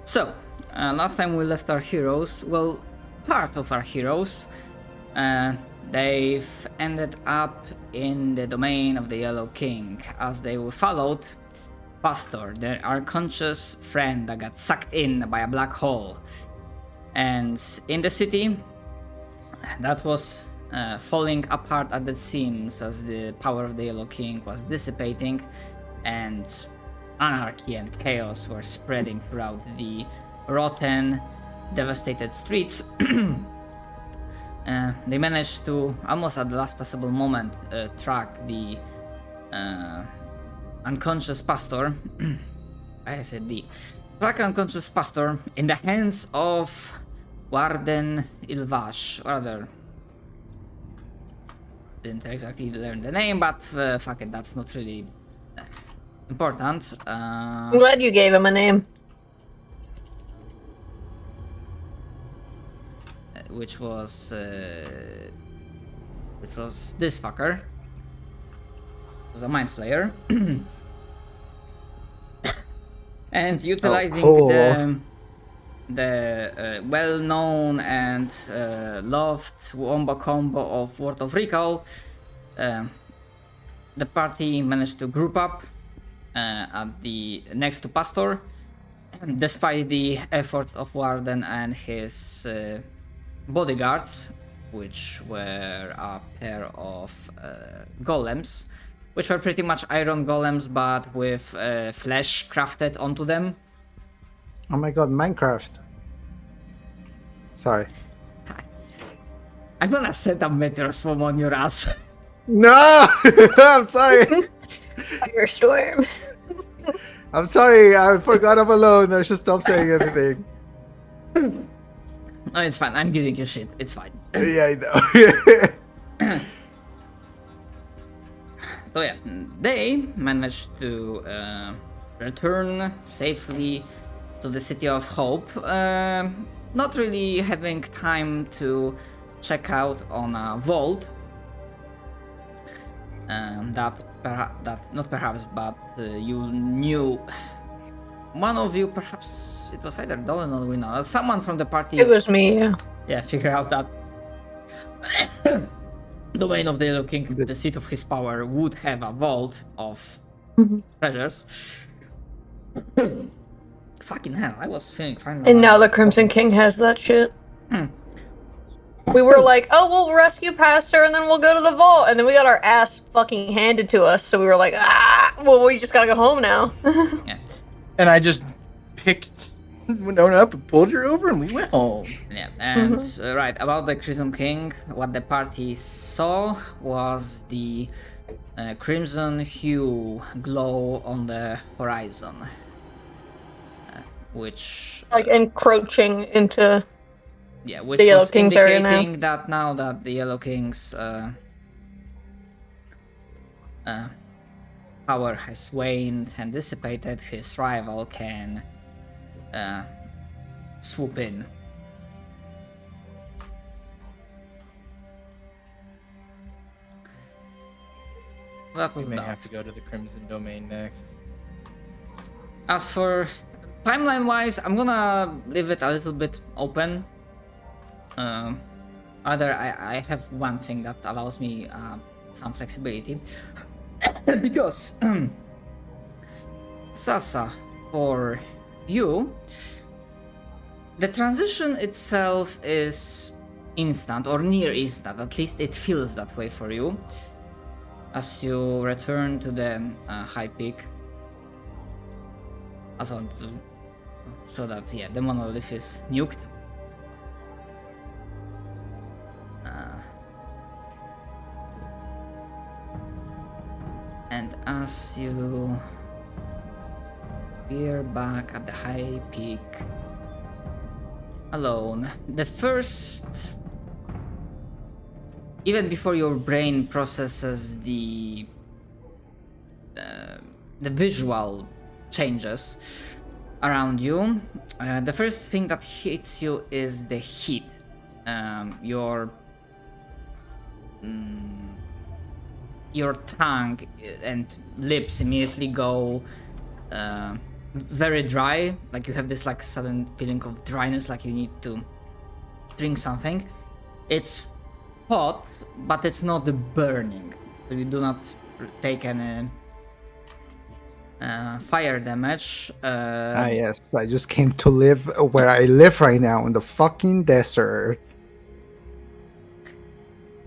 So, last time we left our heroes, well, part of our heroes, they've ended up in the domain of the Yellow King, as they were followed Pastor, their unconscious friend that got sucked in by a black hole. And in the city, that was falling apart at the seams as the power of the Yellow King was dissipating, and anarchy and chaos were spreading throughout the rotten, devastated streets. They managed to, almost at the last possible moment, track the unconscious pastor. I said track unconscious pastor in the hands of Warden Ilvash, or rather, didn't exactly learn the name, but fuck it, that's not really important. I'm glad you gave him a name. Which was this fucker. It was a mind flayer. And utilizing the well-known and loved wombo combo of Word of Recall, the party managed to group up at the next to Pastor, despite the efforts of Warden and his bodyguards, which were a pair of golems, which were pretty much iron golems but with flesh crafted onto them. Oh my god, Minecraft. Sorry. I'm gonna set a meteor swarm on your ass. No! I'm sorry. Firestorm. I'm sorry. I forgot I'm alone. I should stop saying anything. No, it's fine. I'm giving you shit. It's fine. Yeah, I know. So yeah, they managed to return safely to the City of Hope, not really having time to check out on a vault. You knew. One of you, perhaps it was either Dolan or Rina, someone from the party. It was me, yeah. Yeah, figure out that domain of the Yellow King, the seat of his power, would have a vault of treasures. Fucking hell, I was feeling fine. And now the Crimson King has that shit. We were like, oh, we'll rescue Pastor and then we'll go to the vault. And then we got our ass fucking handed to us. So we were like, well, we just gotta go home now. Yeah. And I just picked Winona up and pulled her over and we went home. Yeah, and right, about the Crimson King, what the party saw was the crimson hue glow on the horizon. Which... like encroaching into... yeah, which the Yellow was King's area indicating that now that the Yellow King's power has waned and dissipated, his rival can swoop in. That We was may that. have to go to the Crimson Domain next. As for timeline-wise, I'm gonna leave it a little bit open. I have one thing that allows me some flexibility. Because Sasa, for you, the transition itself is instant or near instant. At least it feels that way for you as you return to the high peak. So that the monolith is nuked. And as you peer back at the high peak alone, the first, even before your brain processes the visual changes around you, the first thing that hits you is the heat. Your tongue and lips immediately go very dry. Like you have this like sudden feeling of dryness, like you need to drink something. It's hot, but it's not burning, so you do not take any fire damage. Yes, I just came to live where I live right now in the fucking desert.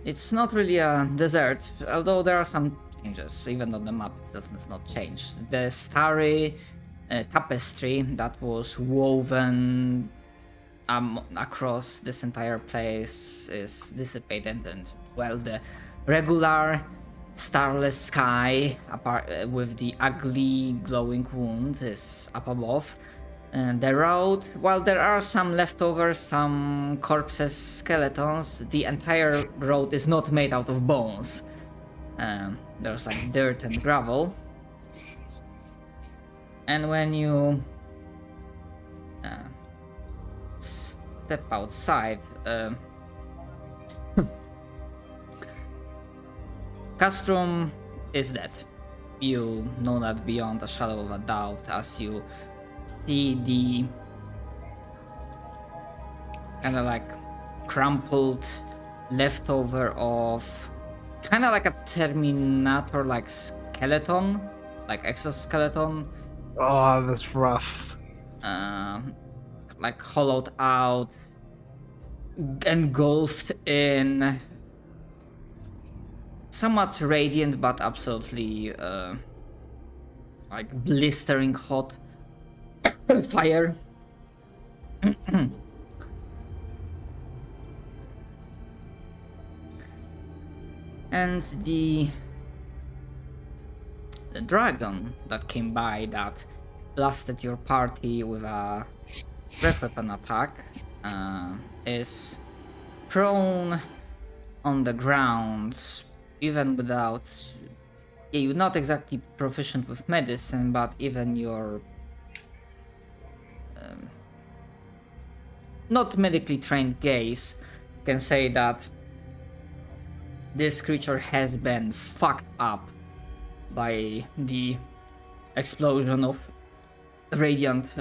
It's not really a desert, although there are some changes, even though the map itself has not changed. The starry tapestry that was woven across this entire place is dissipated, and well, the regular starless sky with the ugly glowing wound is up above. And the road, while there are some leftovers, some corpses, skeletons, the entire road is not made out of bones. There's like dirt and gravel. And when you step outside, Castrum is dead. You know that beyond a shadow of a doubt as you see the kind of like crumpled leftover of kind of like a Terminator like skeleton, like exoskeleton. Oh, that's rough. Like hollowed out, engulfed in somewhat radiant but absolutely like blistering hot fire. And the dragon that came by that blasted your party with a breath weapon attack is prone on the ground, even without... Yeah, you're not exactly proficient with medicine, but even your not medically trained gaze can say that this creature has been fucked up by the explosion of radiant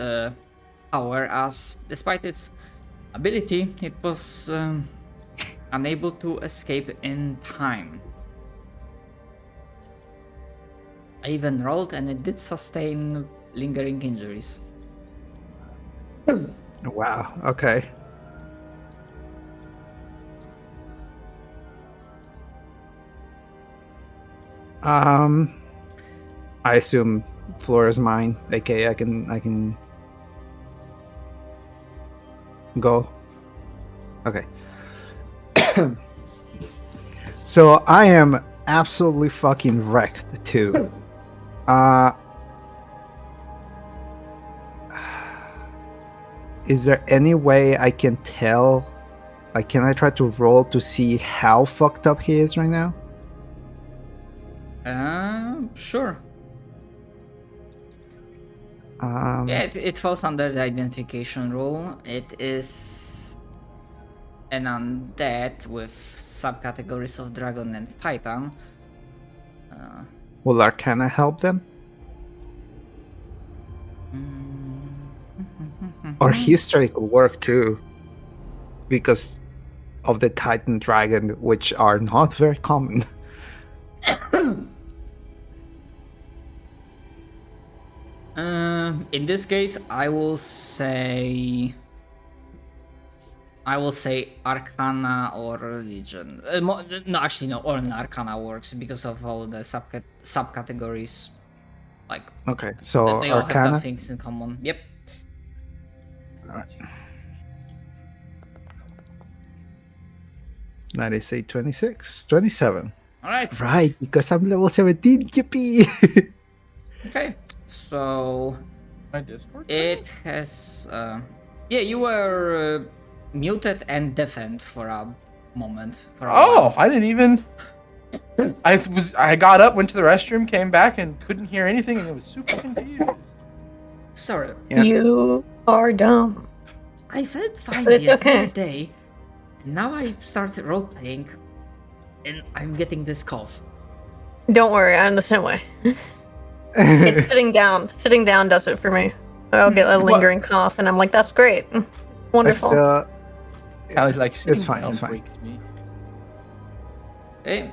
power, as despite its ability, it was unable to escape in time. I even rolled and it did sustain lingering injuries. Wow, okay. I assume floor is mine. Okay, I can go. Okay. So I am absolutely fucking wrecked too. Is there any way I can tell? Like, can I try to roll to see how fucked up he is right now? Sure. Yeah, it falls under the identification rule. It is an undead with subcategories of dragon and titan. Will Arcana help them? Or history could work too, because of the Titan Dragon, which are not very common. In this case, I will say Arcana or Religion. No, actually, no. Only Arcana works because of all the subcategories. Like, Okay, so they all have Arcana. got things in common. Yep. Alright. That is a 26, 27. All right. Right, because I'm level 17. Yippee! Okay. So My Discord? it has. Yeah, you were muted and deafened for a moment. Oh, I didn't even. I got up, went to the restroom, came back, and couldn't hear anything, and I was super confused. Sorry. Yeah. You are dumb. I felt fine But it's the entire okay. day. And now I started role playing, and I'm getting this cough. Don't worry, I'm the same way. It's sitting down. Sitting down does it for me. I'll get a lingering cough, and I'm like, that's great. Wonderful. I was like, It's fine, it's fine. breaks me. Okay.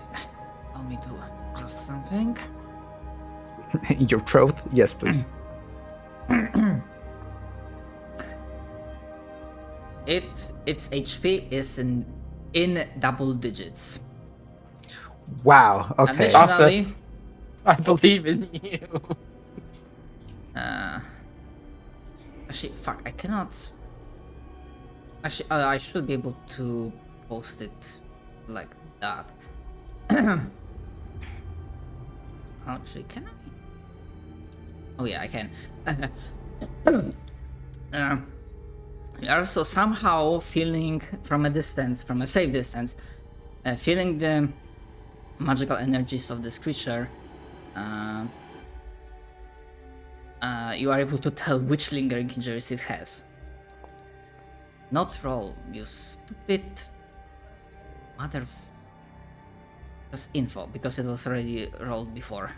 Allow me to adjust something. In your throat? Yes, please. Its HP is in double digits. Wow. Okay. Additionally, I believe in you. actually, fuck, I cannot. Actually, I should be able to post it like that. Actually, can I? Oh yeah, I can. You're also somehow feeling from a distance, from a safe distance, feeling the magical energies of this creature. You are able to tell which lingering injuries it has. Not roll, you stupid mother. Just info, because it was already rolled before.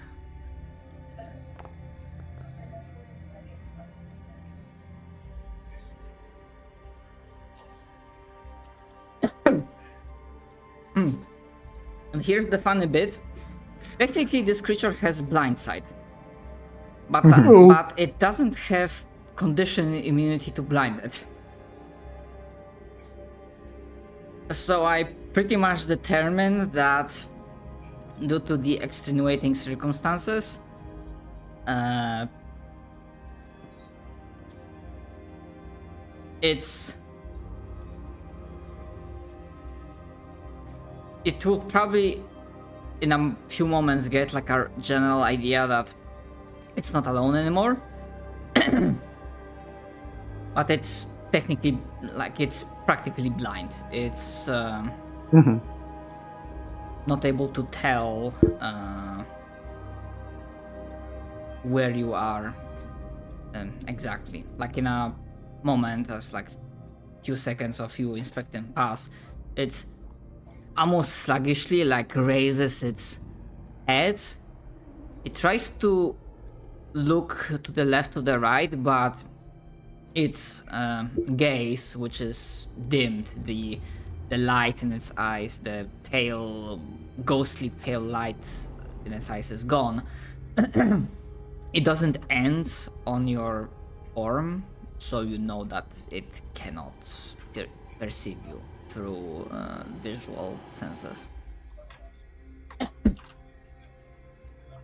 And here's the funny bit. Technically, this creature has blind sight, but but it doesn't have condition immunity to blinded. So I pretty much determined that due to the extenuating circumstances, it will probably in a few moments get like a general idea that it's not alone anymore. But it's technically, like, it's practically blind. It's not able to tell where you are exactly. Like in a moment, as like few seconds of you inspecting pass, it's almost sluggishly like raises its head. It tries to look to the left, to the right, but its gaze, which is dimmed, the light in its eyes, the pale, ghostly pale light in its eyes is gone. It doesn't end on your arm, so you know that it cannot perceive you through visual senses.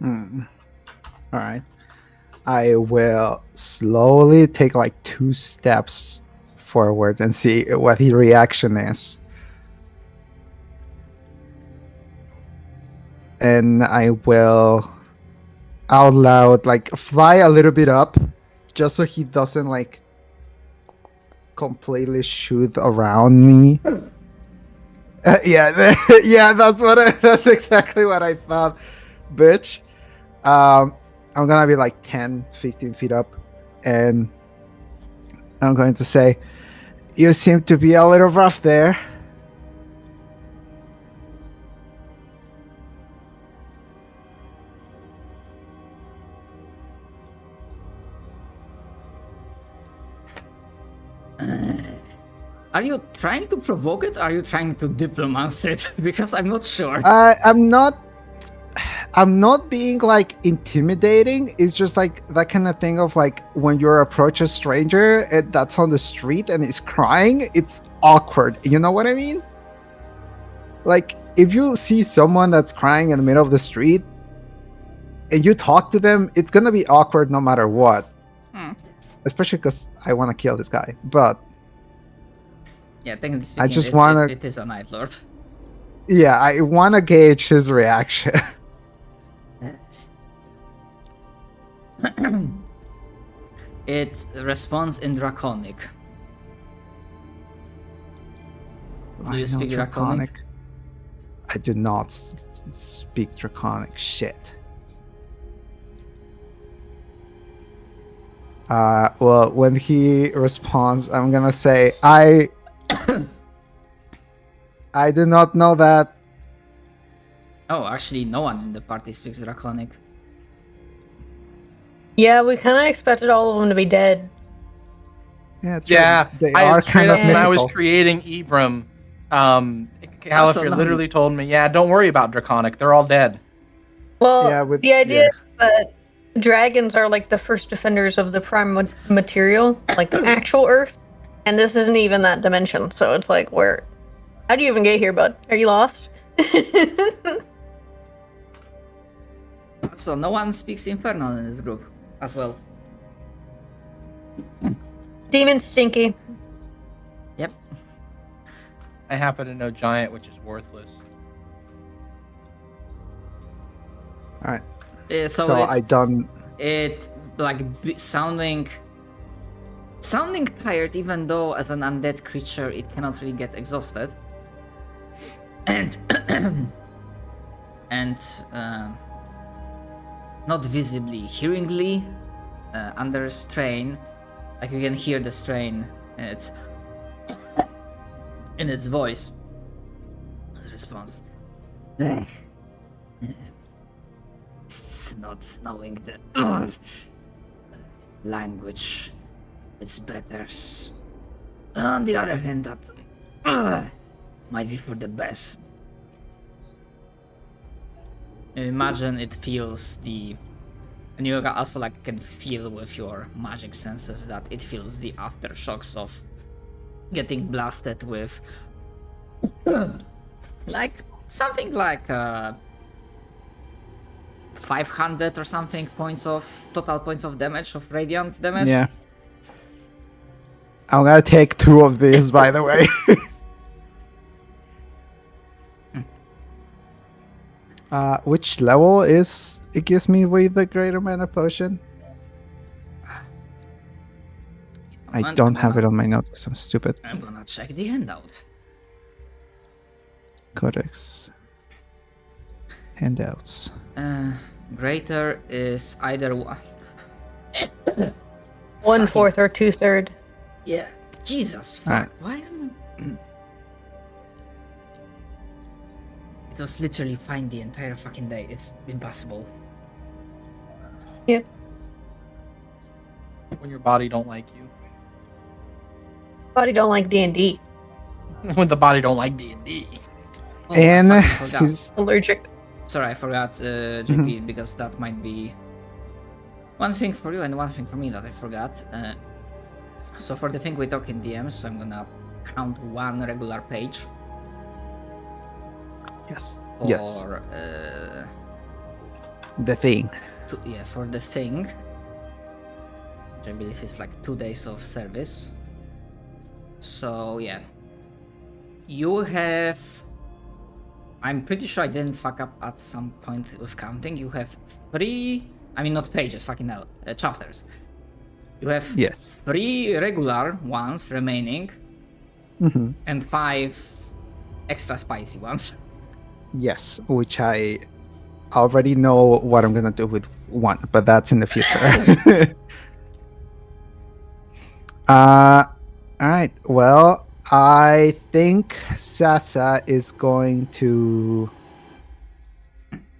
All right. I will slowly take like 2 steps forward and see what his reaction is. And I will out loud like fly a little bit up just so he doesn't like completely shoot around me. Yeah, yeah, that's exactly what I thought, bitch. I'm gonna be like 10-15 feet up, and I'm going to say, you seem to be a little rough there. Are you trying to provoke it, or are you trying to diplomatize it? Because I'm not sure. I'm not being like intimidating. It's just like that kind of thing of like when you approach a stranger that's on the street and is crying, it's awkward. You know what I mean? Like if you see someone that's crying in the middle of the street and you talk to them, it's gonna be awkward no matter what. Especially because I want to kill this guy. But yeah, technically speaking, I just want to. It is a Night Lord. Yeah, I want to gauge his reaction. It responds in Draconic. Do you speak Draconic? I do not speak Draconic. Shit. Well, when he responds, I'm gonna say, I do not know that. Oh, actually, no one in the party speaks Draconic. Yeah, we kind of expected all of them to be dead. Yeah, it's Yeah, right. They I are straight kind up of when I was mythical. creating Ibram, Also, Calipher no. literally told me, "Yeah, don't worry about Draconic. They're all dead." Well, Yeah, with the idea yeah. is that dragons are like the first defenders of the prime material, like the actual Earth, and this isn't even that dimension. So it's like, where? How do you even get here, bud? Are you lost? So no one speaks Infernal in this group as well. Demon Stinky. Yep. I happen to know Giant, which is worthless. All right. So So I done. it like sounding tired, even though as an undead creature it cannot really get exhausted, and and not visibly, hearingly, under strain, like you can hear the strain in its voice. As a response, it's not knowing the language. It's better. On the other hand, that might be for the best. Imagine it feels and you also like can feel with your magic senses that it feels the aftershocks of getting blasted with like something like 500 or something total points of damage of radiant damage. Yeah. I'm gonna take 2 of these, by the way. Which level is it gives me with the greater mana potion? I don't have it on my notes because I'm stupid. I'm gonna check the handout. Codex. Handouts. Greater is either one. 1/4 or 2/3. Yeah. Jesus fuck. Alright. Why am It was literally fine the entire fucking day. It's impossible. Yeah. When your body don't like you. Body don't like D&D. When the body don't like D&D. Oh, And I fucking forgot. since Allergic. Sorry, I forgot JP because that might be one thing for you and one thing for me that I forgot. So for the thing we talk in DMs, so I'm gonna count one regular page yes. for Yes. The thing. for the thing, which I believe is like 2 days of service. So yeah, you have. I'm pretty sure I didn't fuck up at some point with counting. You have 3. I mean, not pages, fucking hell, chapters. You have Yes. 3 regular ones remaining, Mm-hmm. and 5 extra spicy ones. Yes, which I already know what I'm gonna do with one, but that's in the future. All right. Well, I think Sasa is going to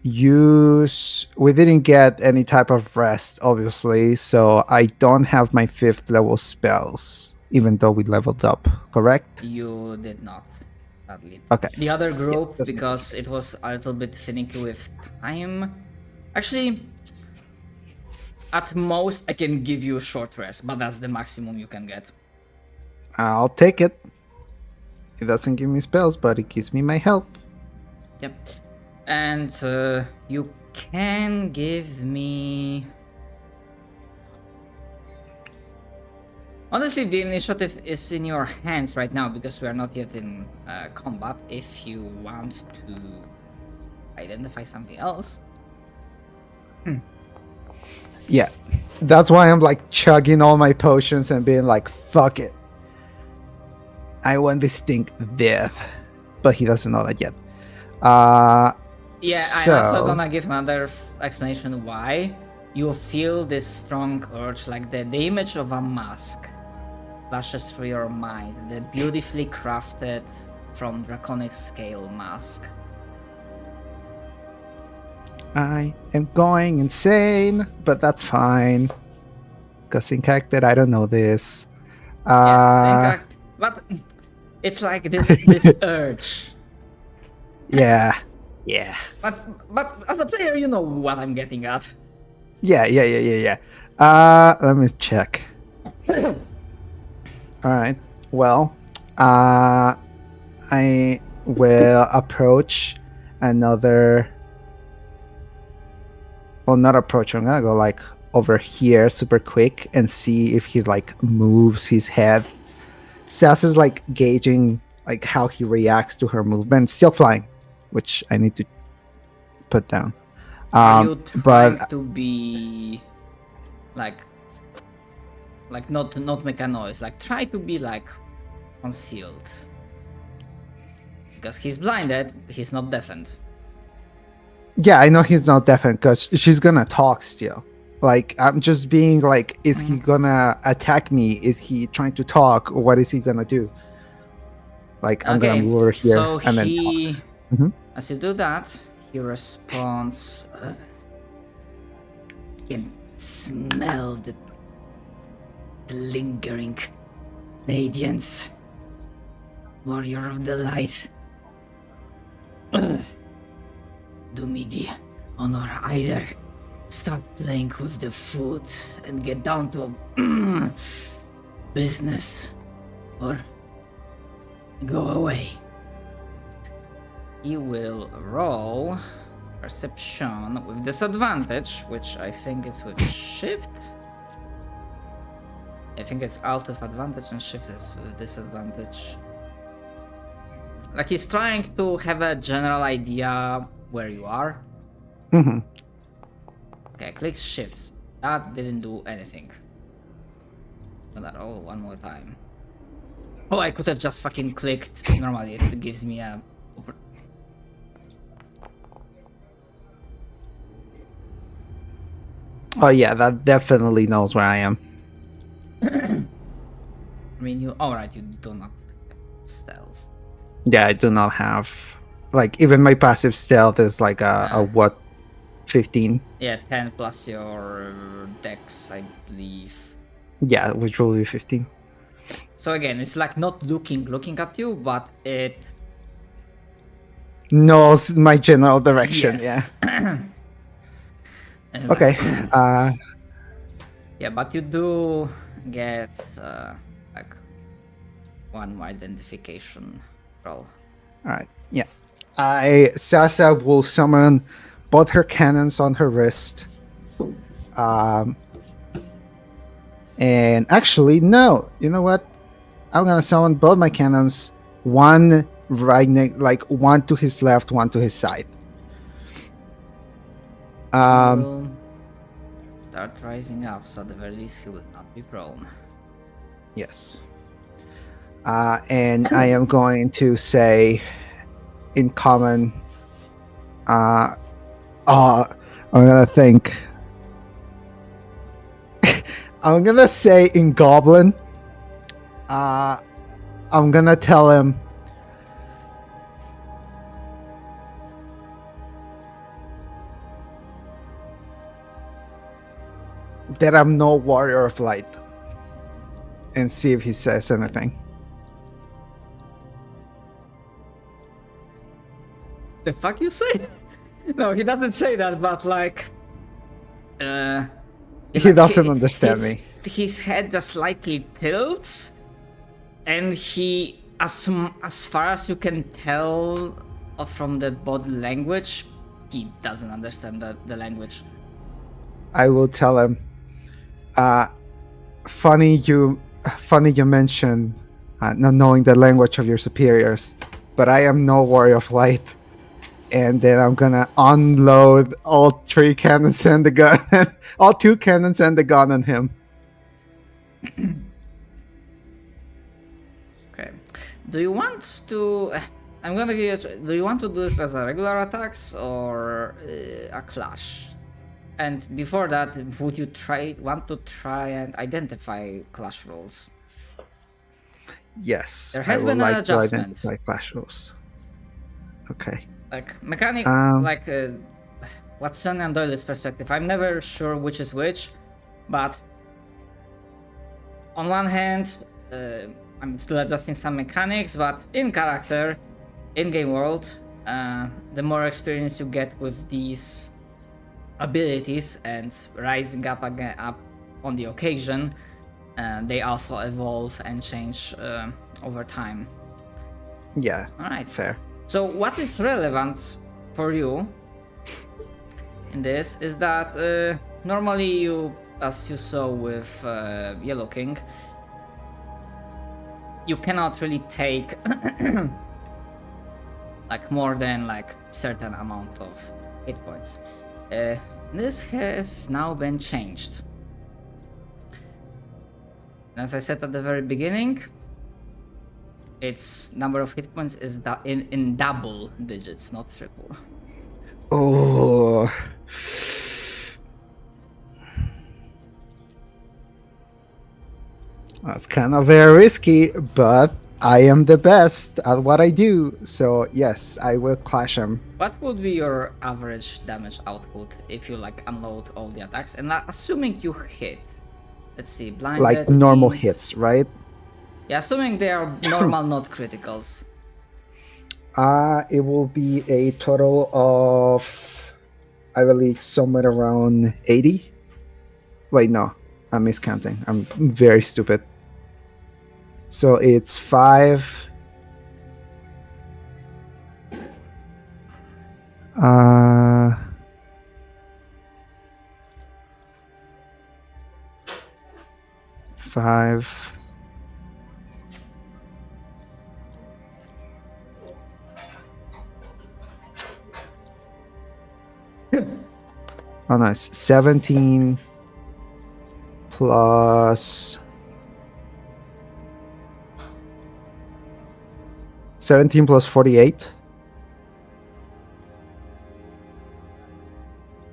use. We didn't get any type of rest, obviously, so I don't have my 5th level spells, even though we leveled up. Correct? You did not, sadly. Okay. The other group, doesn't because it was a little bit finicky with time. Actually, at most I can give you a short rest, but that's the maximum you can get. I'll take it. It doesn't give me spells, but it gives me my health. Yep. And you can give me. Honestly, the initiative is in your hands right now because we are not yet in combat. If you want to identify something else. Yeah. That's why I'm like chugging all my potions and being like, fuck it. I want this thing death. But he doesn't know that yet. Yeah, I'm also gonna give another explanation why you feel this strong urge, like the image of a mask flashes through your mind, the beautifully crafted from draconic scale mask. I am going insane, but that's fine. Because in character, I don't know this. Yes, incorrect. But it's like this urge. Yeah. But as a player, you know what I'm getting at. Yeah. Let me check. All right. Well, I will approach another. Well, not approach. I'm gonna go like over here super quick and see if he like moves his head. Sass is like gauging like how he reacts to her movement. Still flying, which I need to put down. Are you trying But to be like not make a noise? Like try to be like concealed. Because he's blinded, he's not deafened. yeah, I know he's not deafened because she's gonna talk still. Like I'm just being like, is he gonna attack me? Is he trying to talk? Or what is he gonna do? Like I'm gonna move over here so and then he, talk. Mhm. as you do that, he responds. Can smell the lingering radiance, warrior of the light. Do me the honor either. Stop playing with the food and get down to business, or go away. You will roll perception with disadvantage, which I think is with shift. I think it's alt with advantage and shift is with disadvantage. Like he's trying to have a general idea where you are. Mhm. Okay, click shift. That didn't do anything. Not roll one more time. Oh, I could have just fucking clicked. Normally it gives me a... Oh yeah, that definitely knows where I am. I mean, you... Alright, you do not have stealth. Yeah, I do not have like even my passive stealth is like a what 15. Yeah, 10 plus your dex, I believe. Yeah, which will be 15. So again, it's like not looking at you, but it Knows my general direction. yes. And Yeah. Okay. Yeah, but you do get like one more identification roll. All right. Yeah. Sasa will summon both her cannons on her wrist. And actually, no. You know what? I'm gonna summon both my cannons. One right next, like one to his left, one to his side. Will start rising up, so at the very least he will not be prone. Yes. And I am going to say in common, I'm gonna think. I'm gonna say in goblin. I'm gonna tell him. That I'm no warrior of light. And see if he says anything. The fuck you say? No, he doesn't say that, but like He doesn't understand me. His head just slightly tilts, and he, as far as you can tell from the body language, he doesn't understand the language. I will tell him. Funny you mention not knowing the language of your superiors, but I am no warrior of light. And then I'm gonna unload all 3 cannons and the gun, all 2 cannons and the gun on him. Okay. Do you want to? I'm gonna give you. Do you want to do this as a regular attacks or a clash? And before that, would you want to try and identify clash rules? Yes. There has I would been an like to adjustment. identify clash rules. Okay. Like mechanic, what's Sonny and Doyle's perspective. I'm never sure which is which, but on one hand, I'm still adjusting some mechanics, but in character, in-game world, the more experience you get with these abilities and rising up again up on the occasion, they also evolve and change over time. Yeah. All right. Fair. So what is relevant for you in this is that normally you, as you saw with Yellow King, you cannot really take like more than like certain amount of hit points. This has now been changed. As I said at the very beginning, its number of hit points is in double digits, not triple. Oh. That's kind of very risky, but I am the best at what I do. So yes, I will clash him. What would be your average damage output if you like unload all the attacks? And assuming you hit, let's see, blinded, Like normal is- hits, right? Yeah, assuming they are normal, not criticals. It will be a total of, I believe, somewhere around 80. Wait, no, I'm miscounting. I'm very stupid. So it's 5. Five. Oh, nice. 17 plus 17 plus 48.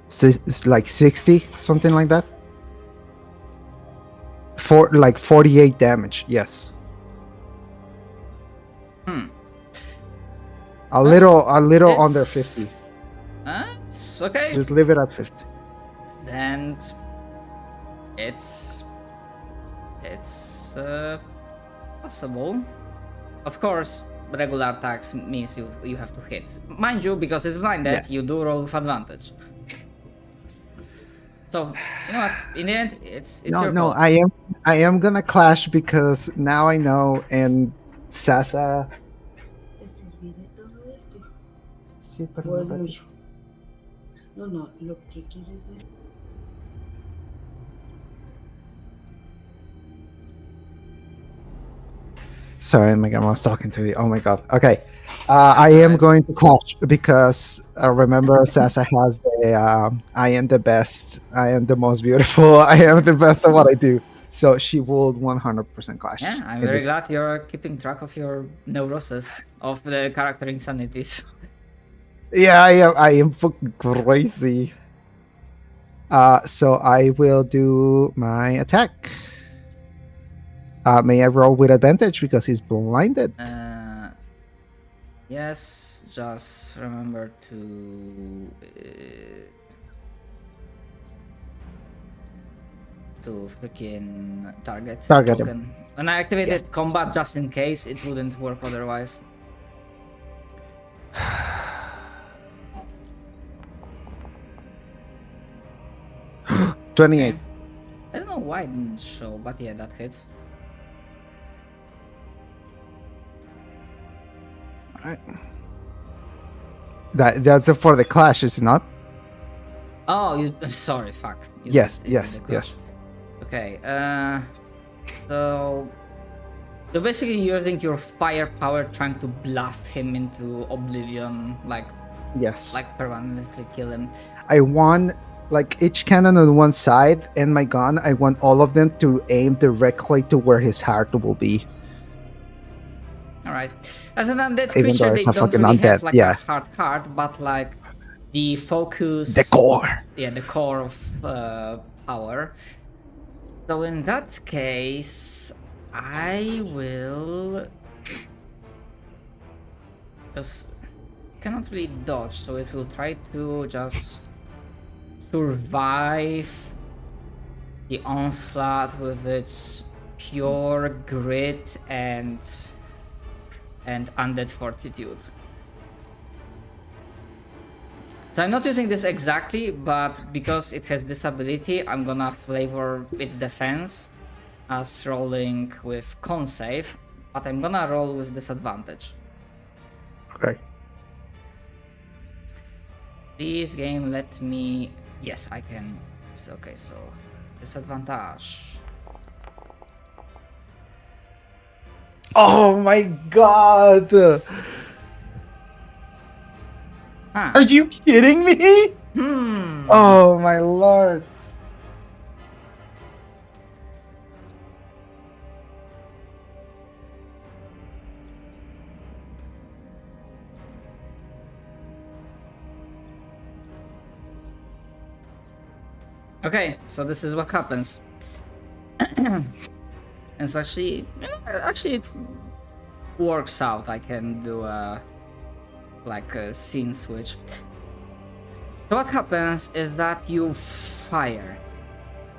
It's like 60, something like that. Like 48 damage. Yes. A little under 50. It's okay. Just leave it at 50. Then it's possible. Of course, regular attacks means you have to hit. Mind you, because it's blinded, Yeah. you do roll with advantage. So you know what? In the end, it's your No, call. I am gonna clash because now I know, and Sasa. ¿Te serviré todo esto? Sí, ¿O pero es mucho? No, lo que quieres ver. Sorry, my grandma was talking to me. Oh my god. Okay. I am going to clash because remember Sasa has the I am the best, I am the most beautiful, I am the best at what I do. So she will 100% clash. Yeah, I'm in very this. glad you're keeping track of your neurosis of the character insanities. Yeah, I am fucking crazy. So I will do my attack. May I roll with advantage because he's blinded? Yes, just remember to freaking target Target him. token. And I activated Yes. combat just in case it wouldn't work otherwise. Okay. 28. I don't know why it didn't show, but yeah, that hits. Alright. That's it for the clash, is it not? Oh, you sorry, fuck. You Yes, did yes, the clash. yes. Okay, so basically you're using your firepower trying to blast him into oblivion, like Yes. permanently kill him. I want like each cannon on one side and my gun, I want all of them to aim directly to where his heart will be. Alright. As an undead Even creature, though they it's a don't fucking really have undead, like yeah. a heart, but like the focus, The core. Yeah, the core of power. So in that case, I will, because cannot really dodge, so it will try to just survive the onslaught with its pure grit and undead fortitude. So I'm not using this exactly, but because it has this ability, I'm gonna flavor its defense as rolling with con save, but I'm gonna roll with disadvantage. Okay. Please, game, let me... Yes, I can. Okay, so disadvantage. Oh my god! Ah. Are you kidding me? Oh my lord! Okay, so this is what happens. It's actually, actually it works out. I can do a scene switch. So what happens is that you fire.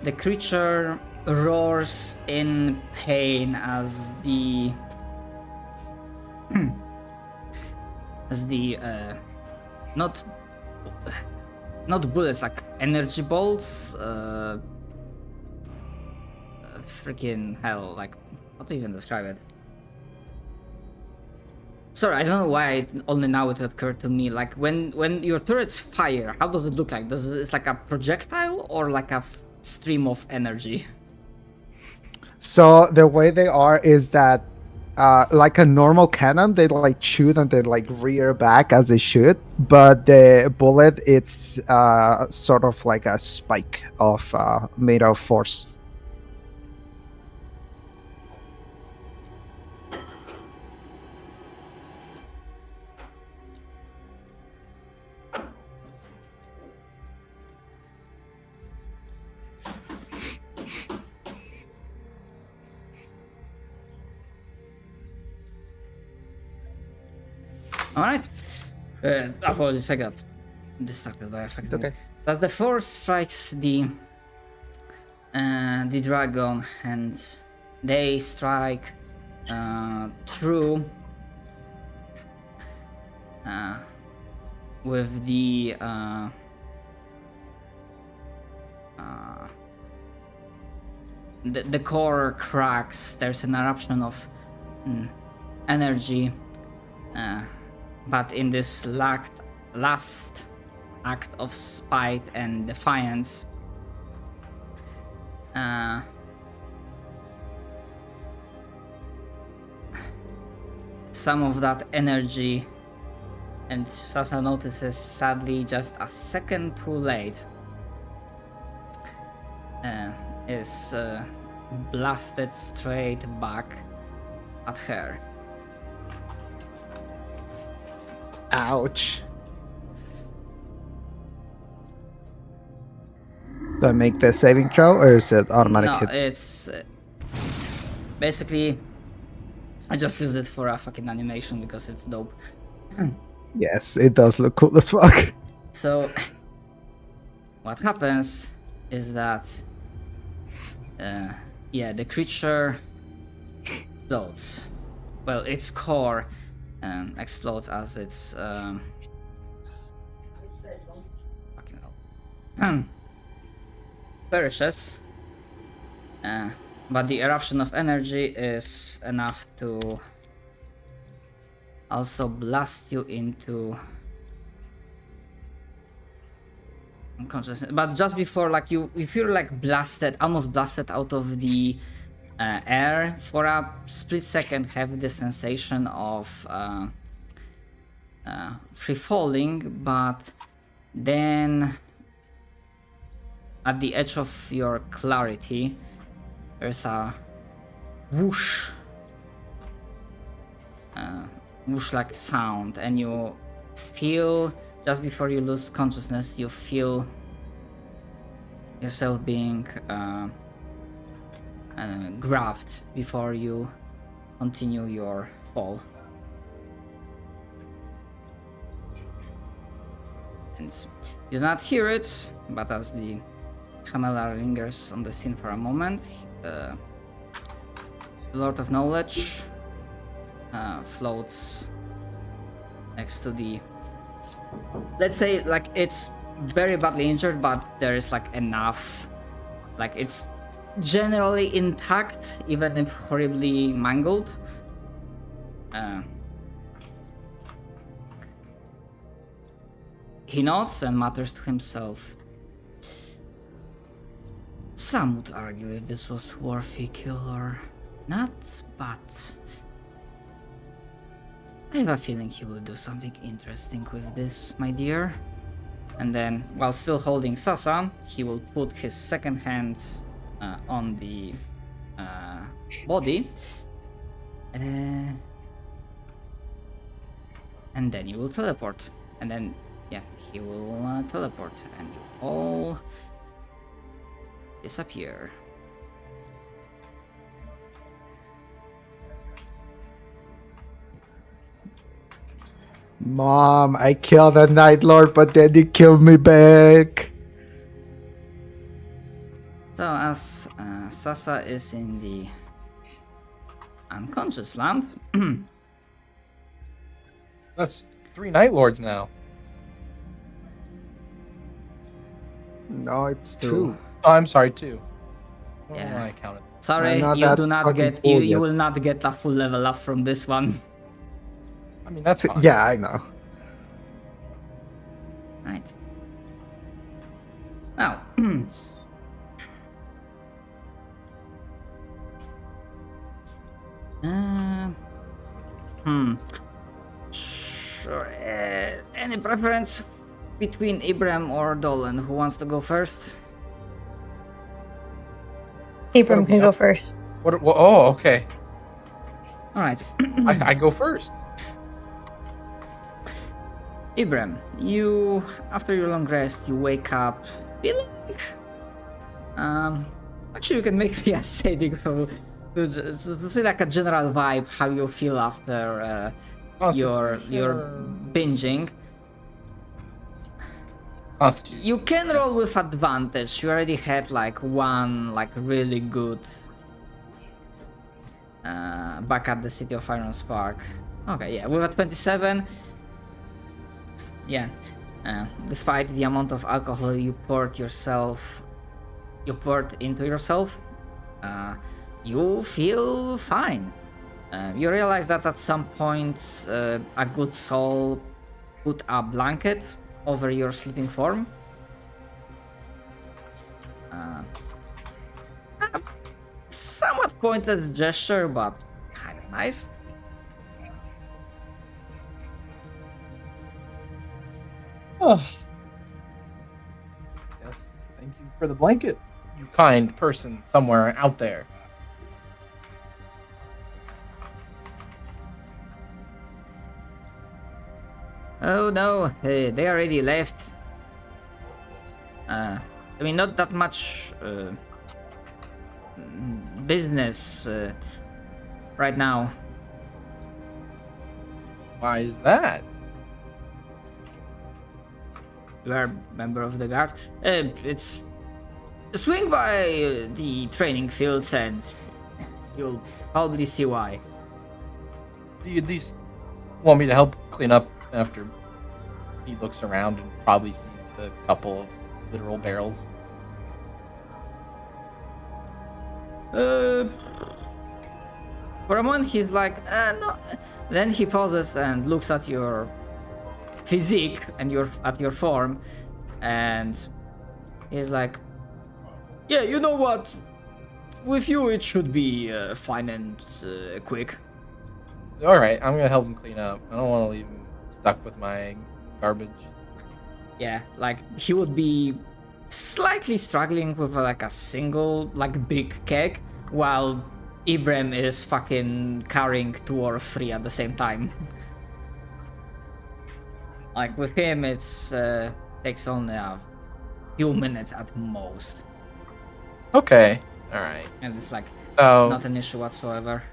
The creature roars in pain as the not bullets, like energy bolts, freaking hell, like, how to even describe it? Sorry, I don't know why only now it occurred to me. Like, when your turrets fire, how does it look like? It's like a projectile or like a stream of energy? So the way they are is that, like a normal cannon, they like shoot and they like rear back as they shoot, but the bullet, it's sort of like a spike of made of force. Alright. Apologies, I got distracted by a fact. Okay. As the force strikes the dragon, and they strike through with the core cracks. There's an eruption of energy, but in this last act of spite and defiance, some of that energy, and Sasa notices sadly just a second too late, is blasted straight back at her. Ouch. Do I make the saving throw or is it automatic No, hit? it's basically I just use it for a fucking animation because it's dope. Yes, it does look cool as fuck. So what happens is that the creature explodes. Well, its core explodes as its fucking hell. Perishes, but the eruption of energy is enough to also blast you into unconsciousness. But just before, like, you feel like blasted, almost blasted out of the air for a split second, have the sensation of free falling, but then at the edge of your clarity, there's a whoosh, whoosh-like sound, and you feel, just before you lose consciousness, you feel yourself being grabbed before you continue your fall. And you do not hear it, but as the camera lingers on the scene for a moment, the Lord of Knowledge floats next to the, let's say, like, it's very badly injured, but there is like enough, like it's generally intact, even if horribly mangled. He nods and mutters to himself. Some would argue if this was worthy kill or not, but I have a feeling he will do something interesting with this, my dear. And then, while still holding Sasa, he will put his second hand on the body. And then you will teleport. And then, yeah, he will teleport. And you all disappear. Mom, I killed the Night Lord, but then he killed me back. So as Sasa is in the unconscious land, That's 3 Night Lords now. No, it's Two. 2. Oh, I'm sorry, 2. I don't know Yeah. why I counted. sorry, I'm not you that do not fucking get cool you yet. will not get a full level up from this one. I mean, that's fine. Yeah, I know. Right. Now, sure. Any preference between Ibrahim or Dolan? Who wants to go first? Abram can go first. Oh, okay. All right. I go first. Ibrahim, you, after your long rest, you wake up feeling. Actually, you can make me a saving throw to see like a general vibe how you feel after your binging. Constitution. You can roll with advantage. You already had like one like really good back at the City of Iron Spark. Okay, yeah, with a 27. Yeah, despite the amount of alcohol you poured into yourself, you feel fine. You realize that at some point a good soul put a blanket over your sleeping form. A somewhat pointless gesture, but kind of nice. Oh. Yes, thank you for the blanket, you kind person somewhere out there. Oh no, they already left. I mean, not that much business right now. Why is that? You are a member of the guard. It's swing by the training fields and you'll probably see why. Do you at least want me to help clean up after he looks around and probably sees the couple of literal barrels? For a moment he's like, no. Then he pauses and looks at your physique and at your form, and he's like, yeah, you know what? With you it should be fine and quick. All right, I'm gonna help him clean up. I don't want to leave him stuck with my garbage. Yeah, like he would be slightly struggling with like a single like big keg, while Ibrahim is fucking carrying 2 or 3 at the same time. Like with him, it's takes only a few minutes at most, Okay, all right. and it's like So, not an issue whatsoever.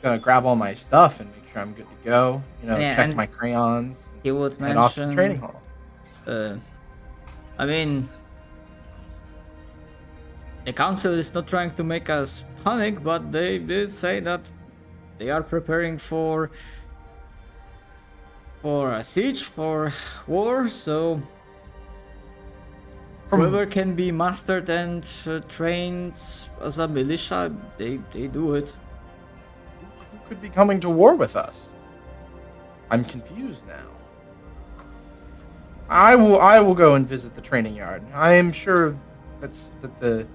gonna grab all my stuff and make sure I'm good to go. Yeah, check and my crayons. he would Head off to the mention, training hall. I mean, the council is not trying to make us panic, but they did say that they are preparing for a siege, for war, so whoever can be mastered and trained as a militia, they do it. Who could be coming to war with us? I'm confused now. I will go and visit the training yard. I am sure that the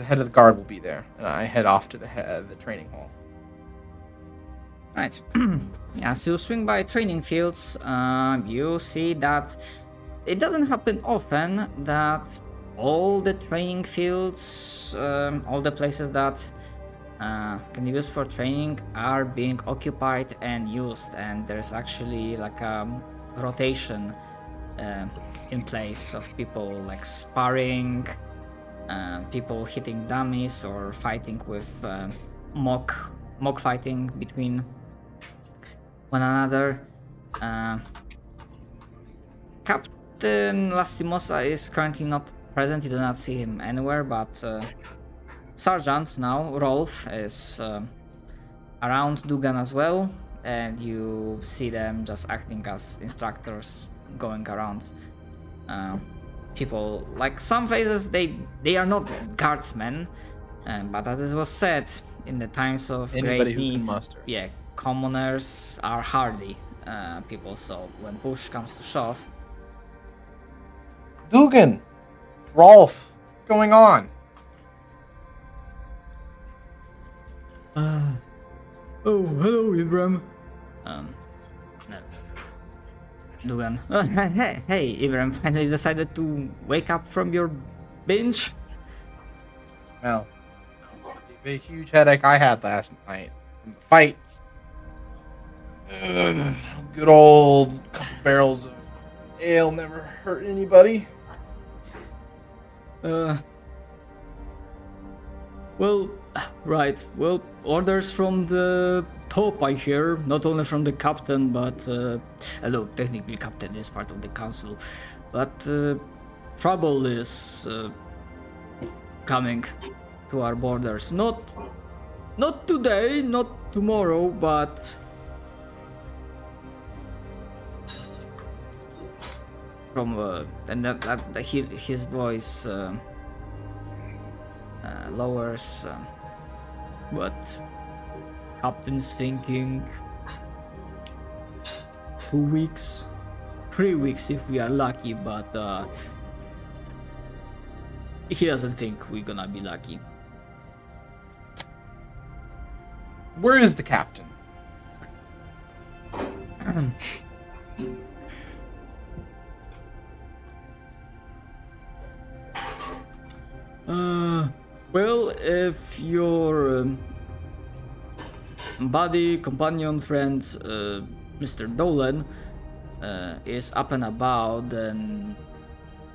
head of the guard will be there, and I head off to the training hall. Right. Yeah, so you swing by training fields, you see that it doesn't happen often that all the training fields, all the places that can be used for training are being occupied and used, and there's actually like a rotation in place of people like sparring, people hitting dummies or fighting with mock fighting between one another. Captain Lastimosa is currently not present, you do not see him anywhere, but Sergeant now, Rolf, is around Dugan as well, and you see them just acting as instructors, going around. People, like some phases, they are not guardsmen, but as it was said, in the times of Anybody great who can need, muster. yeah, commoners are hardy people, so when push comes to shove. Dugan, Rolf, what's going on? Oh, hello, Ibram. No. Dugan. Hey, Ibram, finally decided to wake up from your binge? Well, the huge headache I had last night from the fight. Good old couple barrels of ale never hurt anybody. Well, right. Well, orders from the top, I hear. Not only from the captain, but... although technically captain is part of the council. But trouble is coming to our borders. Not today, not tomorrow, but... from... and his voice... lowers, but captain's thinking 2 weeks, 3 weeks if we are lucky, but he doesn't think we're gonna be lucky. Where is the captain? Well, if your buddy, companion, friend, Mr. Dolan, is up and about, then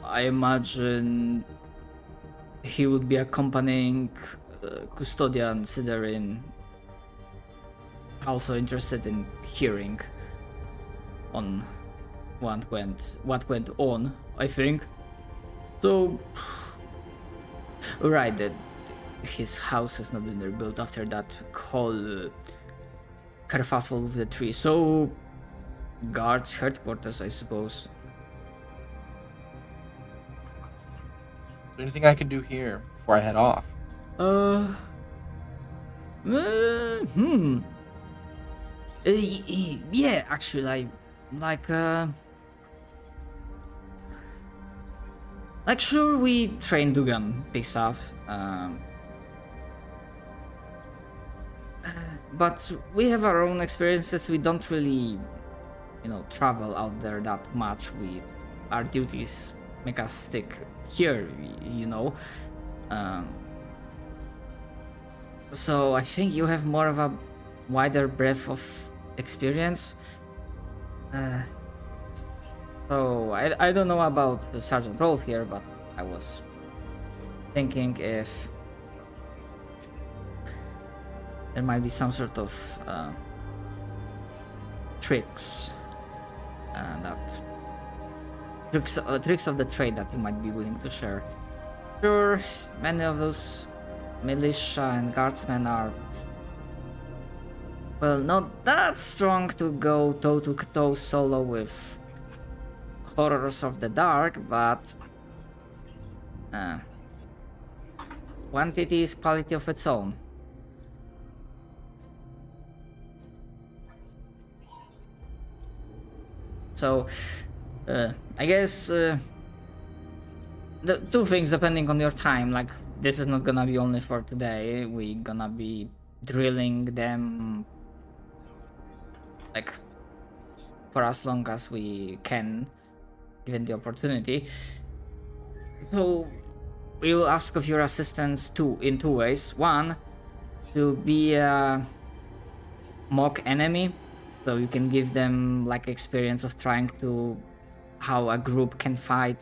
I imagine he would be accompanying Custodian Siderin, also interested in hearing on what went on, I think. So... Right, that his house has not been rebuilt after that whole kerfuffle with the tree. So, guards headquarters, I suppose. Is there anything I can do here before I head off? Yeah, actually, like sure, we train Dugan picks up, but we have our own experiences. We don't really, travel out there that much. Our duties make us stick here, So I think you have more of a wider breadth of experience. So I don't know about the Sergeant Rolf here, but I was thinking if there might be some sort of tricks tricks of the trade that you might be willing to share. Sure, many of those militia and guardsmen are, well, not that strong to go toe to toe solo with horrors of the dark, but quantity is quality of its own. So, I guess the two things depending on your time. Like, this is not gonna be only for today. We gonna be drilling them like for as long as we can, given the opportunity. So we will ask of your assistance in two ways. One, to be a mock enemy, so you can give them like experience of trying to how a group can fight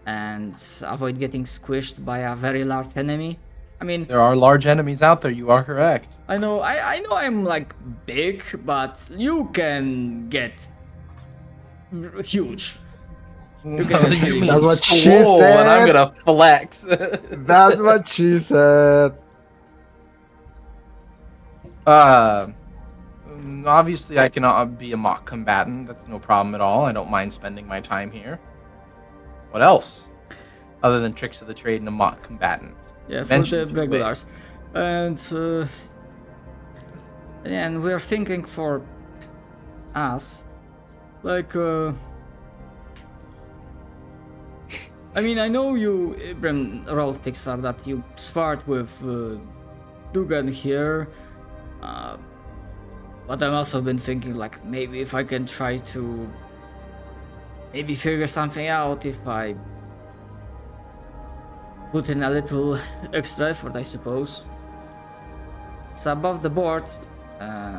and avoid getting squished by a very large enemy. I mean, There are large enemies out there, you are correct. I know I'm like big, but you can get huge. That's what she Swole, and I'm said. gonna flex. That's what she said. Obviously I cannot be a mock combatant. That's no problem at all. I don't mind spending my time here. What else? Other than tricks of the trade and a mock combatant. Yeah, for Mention the two regulars. ways. And we're thinking for us, like, I mean, I know you, Ibram, Rolf Pixar, that you sparred with Dugan here, but I've also been thinking, like, maybe if I can try to maybe figure something out if I put in a little extra effort, I suppose. So above the board,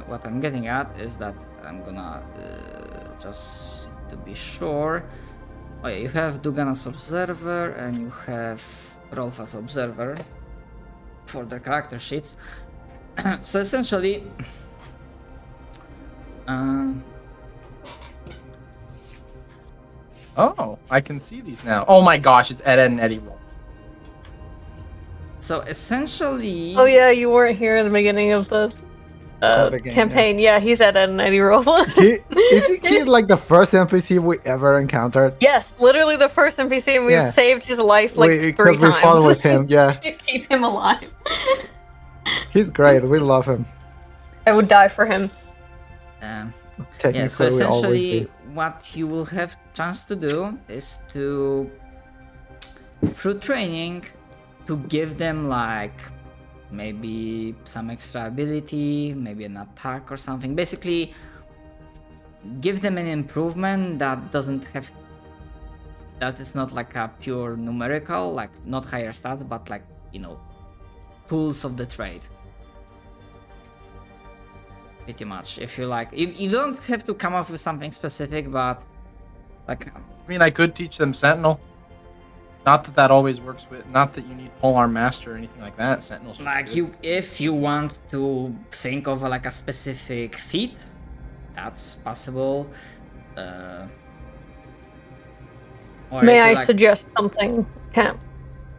what I'm getting at is that I'm gonna just to be sure. Oh yeah, you have Dugan as observer and you have Rolf as observer for their character sheets. So essentially, Oh, I can see these now. Oh my gosh, it's Ed and Eddie Wolf. so essentially. Oh yeah, you weren't here at the beginning of the The game, campaign. Yeah, he's at Ed and Eddie Roll. Isn't he like the first NPC we ever encountered? Yes, literally the first NPC, and we've Yeah. saved his life like 3 Because we times. fought with him, yeah. to keep him alive. He's great. We love him. I would die for him. Technically, Yeah, so we always essentially, do. what you will have chance to do is to, through training, to give them like maybe some extra ability, maybe an attack or something. Basically, give them an improvement that doesn't have, that is not like a pure numerical, like not higher stats, but like, you know, tools of the trade. Pretty much. If you like, you don't have to come up with something specific, but like, I mean, I could teach them Sentinel. Not that that always works with. Not that you need Polearm Master or anything like that. Sentinel's like good. you, if you want to think of like a specific feat, that's possible. Or May if you I like, suggest something, Cam?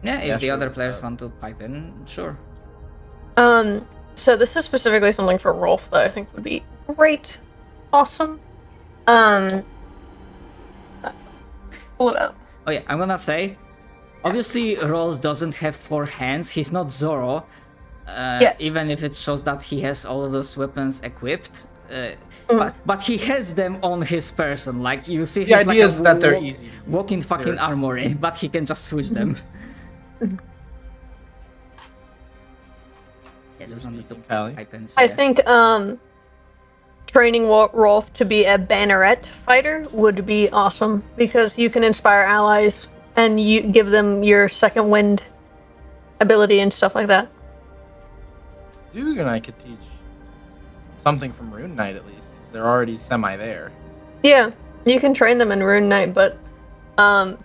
yeah, if Yeah, the sure. other players want to pipe in, sure. So this is specifically something for Rolf that I think would be great. Awesome. Pull it up. Oh yeah, I'm gonna say, obviously Rolf doesn't have 4 hands. He's not Zoro. Yeah. Even if it shows that he has all of those weapons equipped. Mm. But he has them on his person. Like you see, The he's like idea a is that they're easy to use. walking fucking They're- armory, but he can just switch them. Yeah, just wanted to Compelling. pipe in. I think training Rolf to be a banneret fighter would be awesome because you can inspire allies and you give them your second wind ability and stuff like that. Duke and I could teach something from Rune Knight at least, because they're already semi there. Yeah, you can train them in Rune Knight, but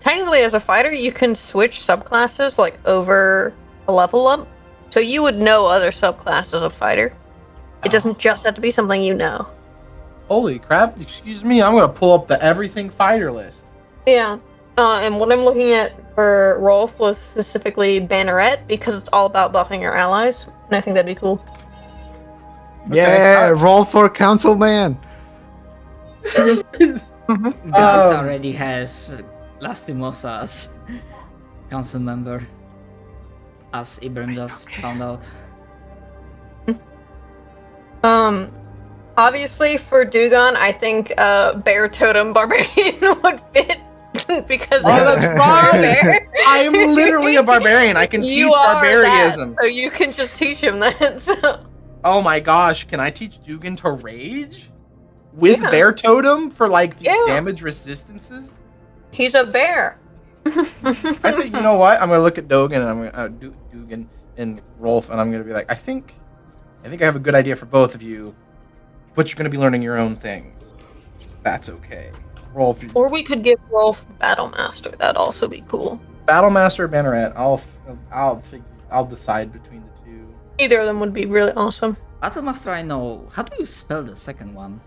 technically as a fighter you can switch subclasses like over a level up. So you would know other subclasses of fighter. It doesn't just have to be something you know. Holy crap! Excuse me, I'm gonna pull up the everything fighter list. Yeah. And what I'm looking at for Rolf was specifically Banneret because it's all about buffing your allies, and I think that'd be cool. Yeah, roll for councilman. Garth already has Lastimosa as council member, as Ibram just found out. Obviously for Dugon, I think Bear Totem Barbarian would fit because that's he's a right. bear. I'm literally a barbarian. I can teach You are barbarism. that, so you can just teach him that. So. Oh my gosh, can I teach Dugan to rage? With Yeah. bear totem for like the Yeah. damage resistances? He's a bear. I think, you know what? I'm gonna look at Dugan and I'm gonna Dugan and Rolf and I'm gonna be like, I think I have a good idea for both of you, but you're gonna be learning your own things. That's okay. Rolf, Or we could give Rolf Battle Master. That'd also be cool. Battlemaster or Banneret, I'll decide between the two. Either of them would be really awesome. Battlemaster, I know. How do you spell the second one?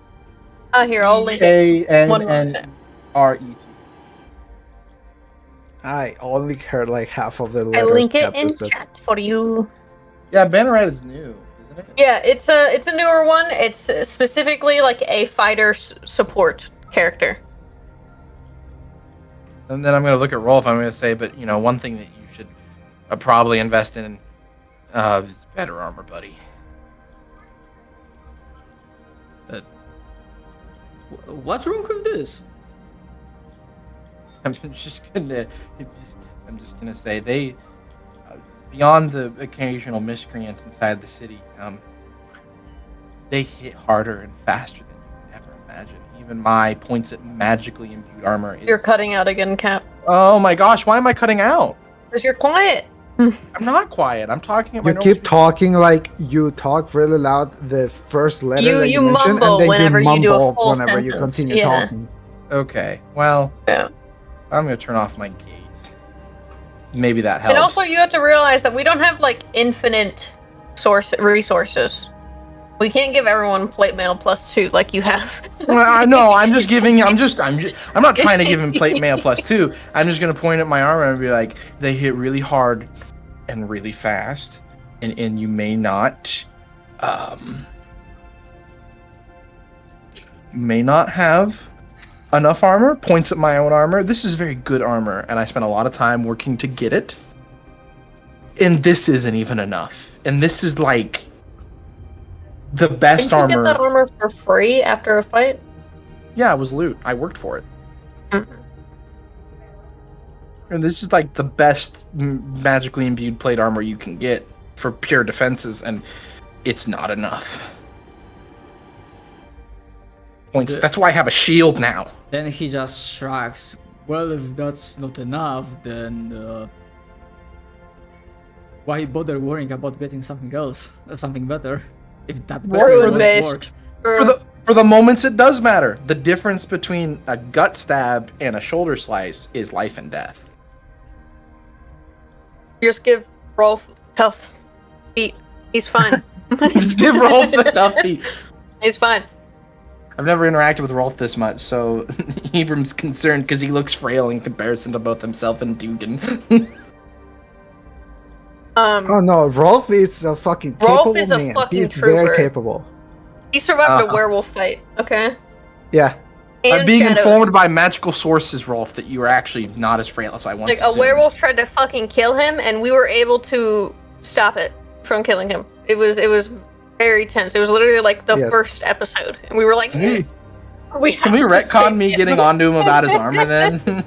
Here, I'll link it. One more K-N-N-R-E-T. I only heard like half of the I letters. link it in episode. chat for you. Yeah, Banneret is new, isn't it? Yeah, it's a newer one. It's specifically like a fighter support character. And then I'm going to look at Rolf. I'm going to say, but, you know, one thing that you should probably invest in is better armor, buddy. What's wrong with this? I'm just gonna say they, beyond the occasional miscreant inside the city, they hit harder and faster than you could ever imagine. Even my points at magically imbued armor is... You're cutting out again, Cap. Oh my gosh, why am I cutting out? Because you're quiet. I'm not quiet. I'm talking about... You keep talking like you talk really loud the first letter You- that you you mention, mumble and then whenever you you do a mumble full whenever you sentence, continue yeah. talking. Okay, well, Yeah. I'm going to turn off my gate. Maybe that helps. And also, you have to realize that we don't have like infinite resources. We can't give everyone plate mail +2 like you have. Well, I know. I'm not trying to give him plate mail +2. I'm just gonna point at my armor and be like, they hit really hard and really fast, and you may not have enough armor. Points at my own armor. This is very good armor, and I spent a lot of time working to get it. And this isn't even enough. And this is like the best Didn't you armor. get that armor for free after a fight? Yeah, it was loot. I worked for it. And this is like the best magically imbued plate armor you can get for pure defenses, and it's not enough. Points. That's why I have a shield now. Then he just shrugs. Well, if that's not enough, then why bother worrying about getting something else, something better? If that better Ruin won't based. work. For the moments it does matter. The difference between a gut stab and a shoulder slice is life and death. Just give Rolf tough feet. He's fine. Give Rolf the tough beat. He's fine. I've never interacted with Rolf this much, so Ibram's concerned because he looks frail in comparison to both himself and Dugan. Oh no, Rolf is a fucking Rolf capable is a man. fucking He's trooper. very capable. He survived a werewolf fight, okay? Yeah. And I'm being shadows. informed by magical sources, Rolf, that you are actually not as frail as I once Like, a assumed. werewolf tried to fucking kill him, and we were able to stop it from killing him. It was very tense. It was literally like the Yes. first episode, and we were like, Can we have to retcon save me him. getting onto him about his armor then? I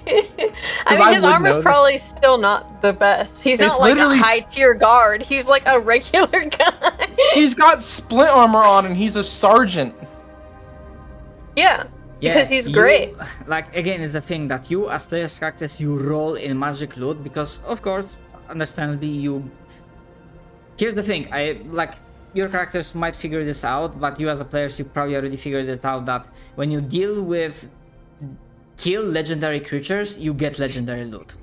mean, I his would armor's know that. probably still not the best. He's It's not like a literally high tier guard. He's like a regular guy. He's got splint armor on and he's a sergeant. Yeah, because he's great. Like, again, it's a thing that you, as players' characters, you roll in magic loot because, of course, understandably, you. Here's the thing, your characters might figure this out, but you as a player, you probably already figured it out that when you deal with kill legendary creatures, you get legendary loot.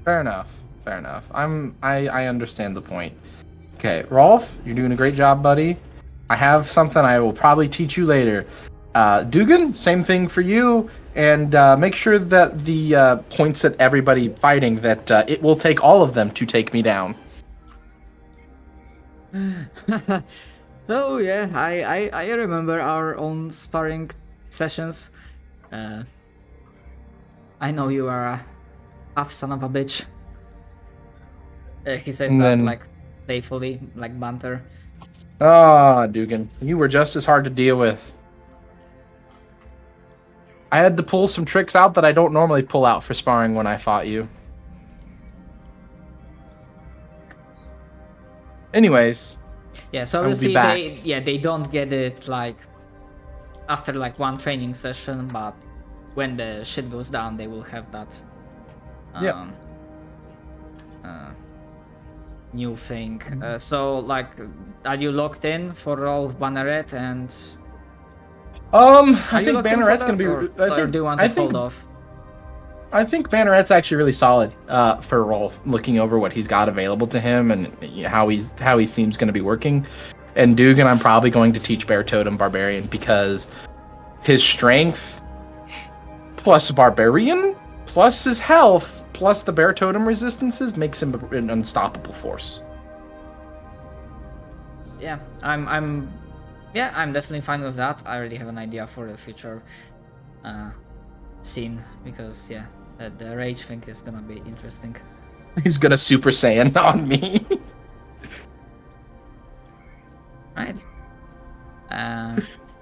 Fair enough. Fair enough. I understand the point. Okay, Rolf, you're doing a great job, buddy. I have something I will probably teach you later. Dugan, same thing for you. And make sure that the points at everybody fighting that it will take all of them to take me down. Oh yeah, I remember our own sparring sessions. I know you are a half son of a bitch. He says And that then- like playfully, like banter. Ah, Dugan, you were just as hard to deal with. I had to pull some tricks out that I don't normally pull out for sparring when I fought you. Anyways, Yeah, so I will be obviously back. they don't get it like after like one training session, but when the shit goes down, they will have that Yep. New thing. So like, are you locked in for Rolf Banneret and? I Are you think locked in for Banneret's gonna that, be. or do you want to hold off? I think Banneret's actually really solid for Rolf, looking over what he's got available to him and how he seems going to be working. And Dugan, I'm probably going to teach Bear Totem Barbarian because his strength plus Barbarian plus his health plus the Bear Totem resistances makes him an unstoppable force. Yeah, I'm definitely fine with that. I already have an idea for the future scene because the rage thing is gonna be interesting. He's gonna Super Saiyan on me. Right.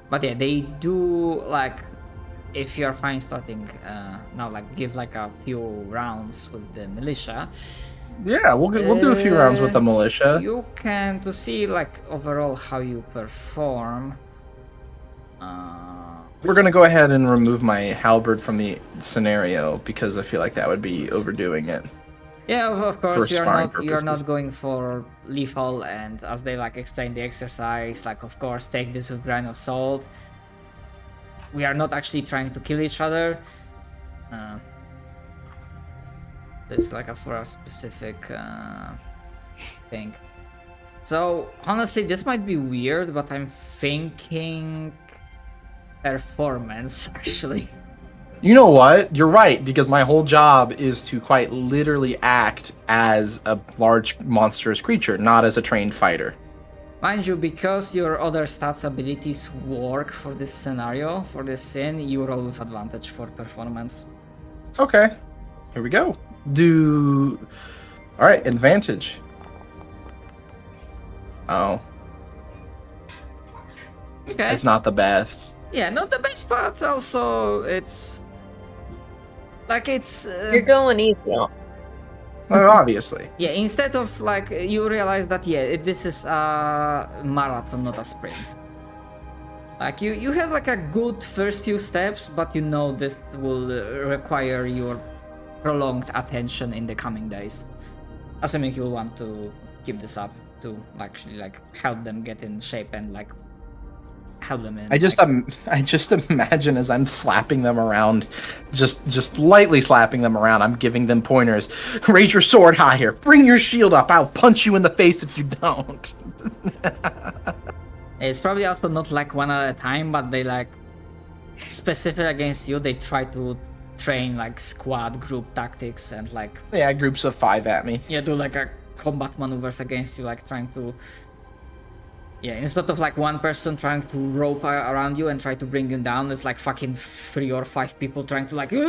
But yeah, they do like, if you're fine starting now, like give like a few rounds with the militia. Yeah, we'll do a few rounds with the militia. You can to see like overall how you perform. We're gonna go ahead and remove my halberd from the scenario because I feel like that would be overdoing it. Yeah, of course, For you're sparring not purposes. going for lethal, and as they like explain the exercise, like of course take this with grain of salt. We are not actually trying to kill each other. It's like for a specific thing. So honestly, this might be weird, but I'm thinking performance actually. You know what? You're right, because my whole job is to quite literally act as a large monstrous creature, not as a trained fighter. Mind you, because your other stats abilities work for this scenario, for this scene, you roll with advantage for performance. Okay, here we go. Alright, advantage. Oh, Okay. it's not the best. Yeah, not the best part. Also, it's like it's You're going easy. Well, obviously. yeah. Instead of like you realize that this is a marathon, not a sprint. Like you have like a good first few steps, but you know this will require your prolonged attention in the coming days. Assuming you'll want to keep this up to actually like help them get in shape and like help them in. I just imagine as I'm slapping them around, just lightly slapping them around, I'm giving them pointers. Raise your sword higher. Bring your shield up. I'll punch you in the face if you don't. It's probably also not like one at a time, but they like specific against you. They try to train like squad group tactics and like Yeah, groups of 5 at me. do like a combat maneuvers against you, like trying to instead of like one person trying to rope around you and try to bring you down, it's like fucking 3 or 5 people trying to like It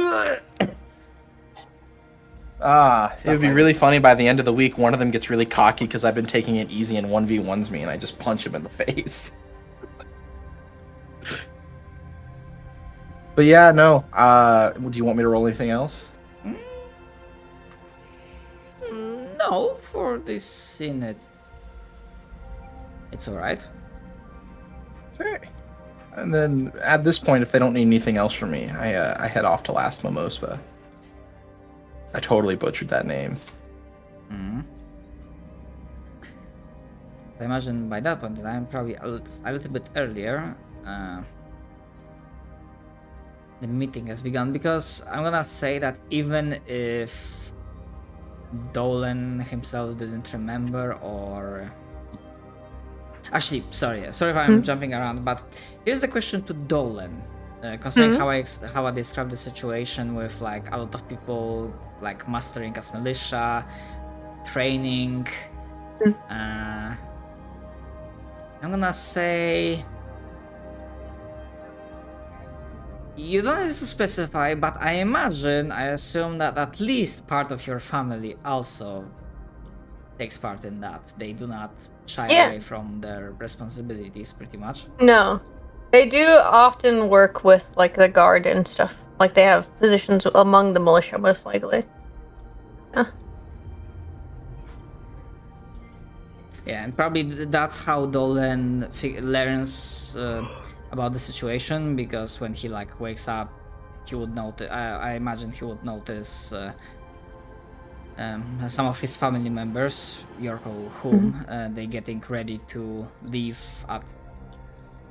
would be like really funny by the end of the week, one of them gets really cocky because I've been taking it easy and 1v1s me and I just punch him in the face. But yeah, no. Do you want me to roll anything else? no, for this scene it's alright. Okay. And then at this point, if they don't need anything else from me, I head off to Last Mimospa. I totally butchered that name. I imagine by that point that I'm probably a little bit earlier. The meeting has begun because I'm gonna say that even if Dolan himself didn't remember, or actually, sorry if I'm jumping around, but here's the question to Dolan. Considering how I described the situation with like a lot of people like mastering as militia, training. I'm gonna say you don't have to specify, but I assume that at least part of your family also takes part in that. They do not shy away from their responsibilities, pretty much. No. They do often work with, like, the guard and stuff. Like, they have positions among the militia, most likely. Yeah, and probably that's how Dolan learns about the situation, because when he like wakes up, he would notice. I imagine he would notice some of his family members, Yorko, whom they getting ready to leave at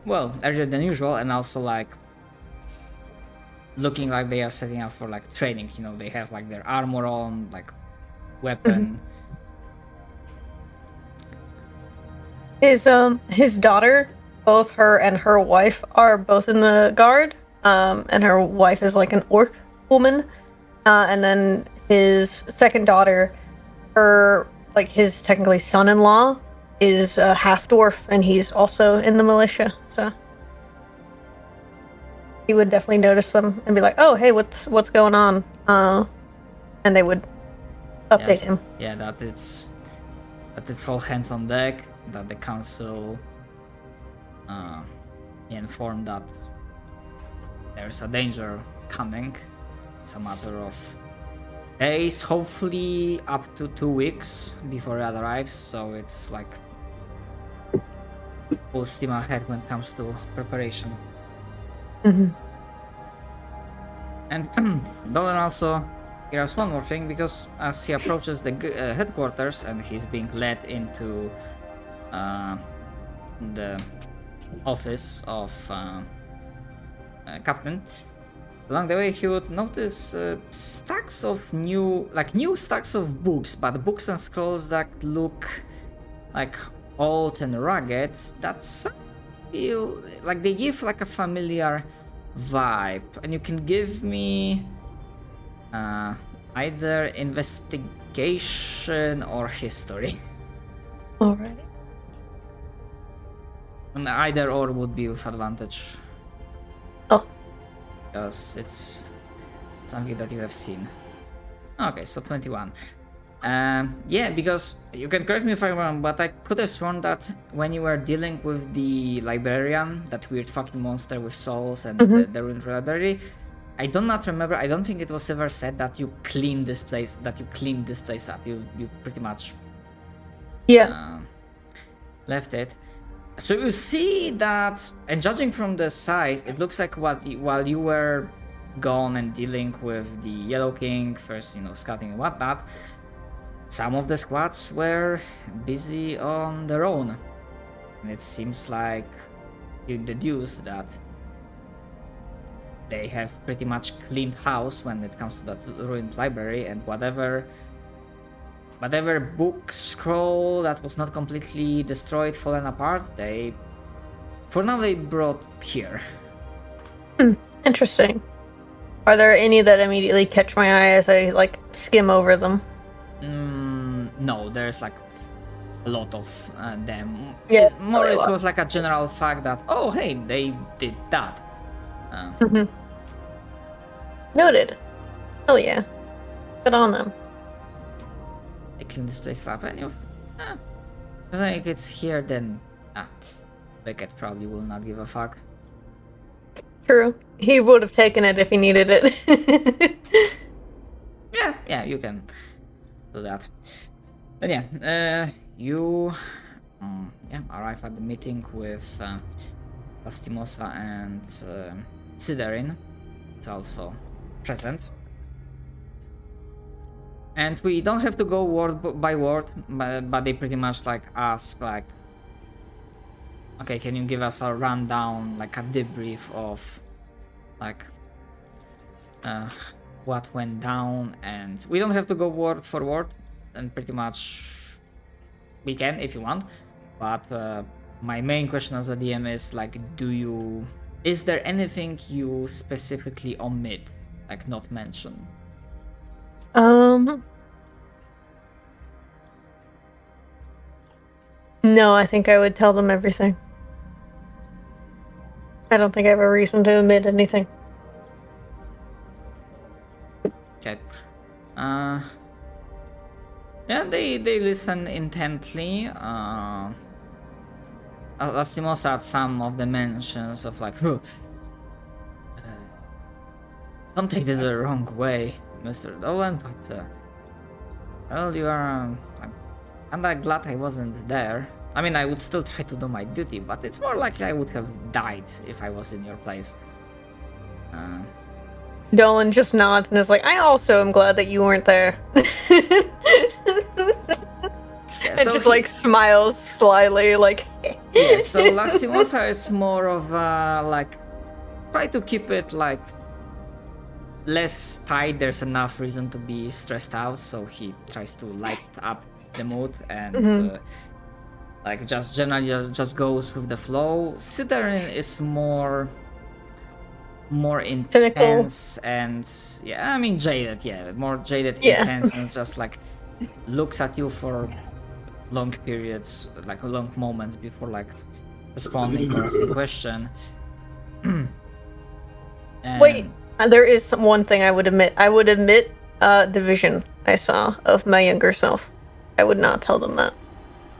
earlier than usual, and also like looking like they are setting up for like training. You know, they have like their armor on, like weapon. His daughter, both her and her wife are both in the guard. And her wife is like an orc woman. And then his second daughter, his technically son-in-law, is a half dwarf, and he's also in the militia. So he would definitely notice them and be like, "Oh, hey, what's going on?" And they would update him. Yeah, that it's all hands on deck. That the council informed that there's a danger coming. It's a matter of days, hopefully up to 2 weeks before it arrives. So it's like full steam ahead when it comes to preparation. And Dolan also hears one more thing, because as he approaches the headquarters and he's being led into the office of captain, along the way he would notice stacks of new stacks of books, but books and scrolls that look like old and rugged, that feel like they give like a familiar vibe. And you can give me either investigation or history. Alright. And either or would be with advantage. Oh. Because it's something that you have seen. Okay, so 21. Yeah, because you can correct me if I'm wrong, but I could have sworn that when you were dealing with the librarian, that weird fucking monster with souls and the ruined library, I do not remember. I don't think it was ever said that you cleaned this place. Up. You pretty much left it. So you see that, and judging from the size, it looks like while you were gone and dealing with the Yellow King, first, scouting and whatnot, some of the squads were busy on their own. And it seems like you deduce that they have pretty much cleaned house when it comes to that ruined library, and whatever book scroll that was not completely destroyed, fallen apart, they brought here. Interesting. Are there any that immediately catch my eye as I skim over them? No, there's like a lot of them. Yeah, It was like a general fact that, oh hey, they did that. Noted. Hell yeah. Good on them. They clean this place up, and if it's here, then Beckett probably will not give a fuck. True. He would have taken it if he needed it. Yeah, you can do that. But you arrive at the meeting with Lastimosa and Sidarin. It's also present. And we don't have to go word by word, but they pretty much ask okay, can you give us a rundown, a debrief of what went down? And we don't have to go word for word. then pretty much we can if you want. But my main question as a DM is like, is there anything you specifically omit, like not mention? No, I think I would tell them everything. I don't think I have a reason to omit anything. Okay. Yeah, they listen intently. Lastimos had some of the mentions of like, don't take this the wrong way, Mr. Dolan, but well, you are. I'm glad I wasn't there. I mean, I would still try to do my duty, but it's more likely I would have died if I was in your place. Dolan just nods and is like, I also am glad that you weren't there. Yeah, and just like smiles slyly, like. Yeah, so Lastimosa is more of like, try to keep it like less tight. There's enough reason to be stressed out, so he tries to light up the mood and like just generally just goes with the flow. Slytherin is more intense and yeah, I mean jaded, yeah, more jaded, intense, and just like looks at you for long periods, like long moments before like responding or asking a question. Wait, there is one thing I would admit. I would admit the vision I saw of my younger self. I would not tell them that.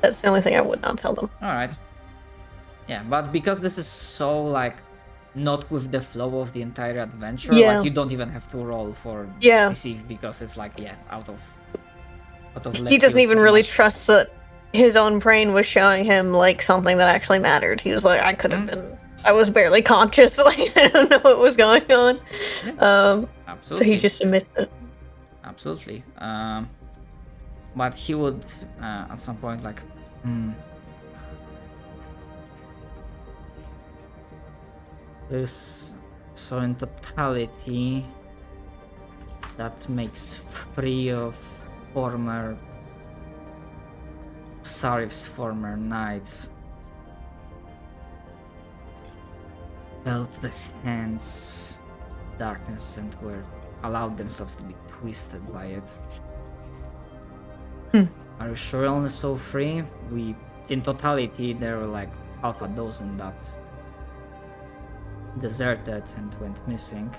That's the only thing I would not tell them. Alright. Yeah, but because this is so like not with the flow of the entire adventure, like you don't even have to roll for deceive because it's like out of left he doesn't field even pretty really much. trust that his own brain was showing him like something that actually mattered. He was like, I could have been. I was barely conscious. Like I don't know what was going on. Yeah, so he just admits it. Absolutely. But he would at some point like, there's so in totality that makes 3 of former Sarif's former knights felt the hands darkness and were allowed themselves to be twisted by it. Are you sure only saw 3? In totality there were like half a dozen that deserted and went missing.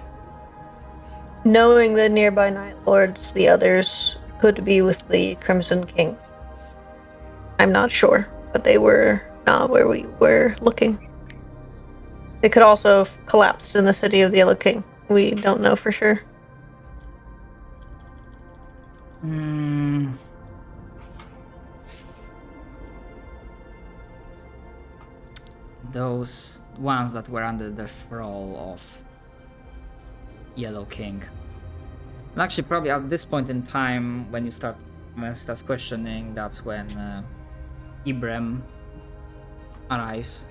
Knowing the nearby Night Lords, the others could be with the Crimson King. I'm not sure, but they were not where we were looking. They could also have collapsed in the city of the Yellow King. We don't know for sure. Those ones that were under the thrall of Yellow King. And actually, probably at this point in time, when it starts questioning, that's when Ibrahim arrives.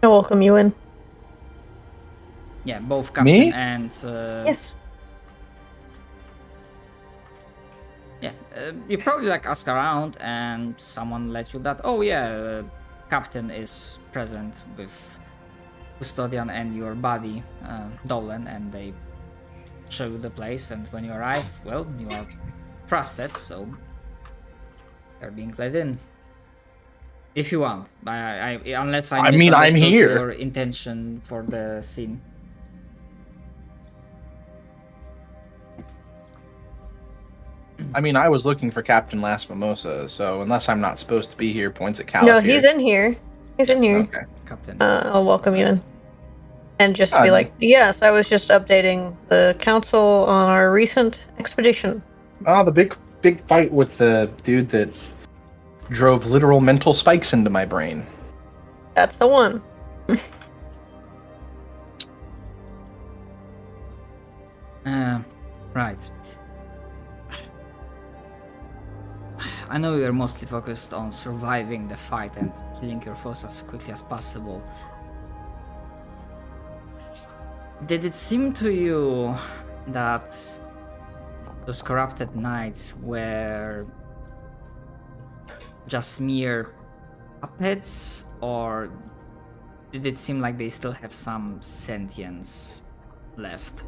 I welcome you in. Yeah, both Captain Me? and Yes. yeah, you probably like ask around and someone let you that. Oh yeah, Captain is present with Custodian and your buddy Dolan, and they show you the place. And when you arrive, well, you are trusted, so you're being let in. If you want, unless I mean, I'm misunderstood here. your intention for the scene. I mean, I was looking for Captain Last Mimosa, so unless I'm not supposed to be here, points at Caliph. No, he's in here. He's in here. Okay. Captain. I'll welcome you in. says. And just be like, yes, I was just updating the council on our recent expedition. Oh, the big fight with the dude that drove literal mental spikes into my brain. That's the one. Right. I know you're mostly focused on surviving the fight and killing your foes as quickly as possible. Did it seem to you that those corrupted knights were just mere puppets, or did it seem like they still have some sentience left?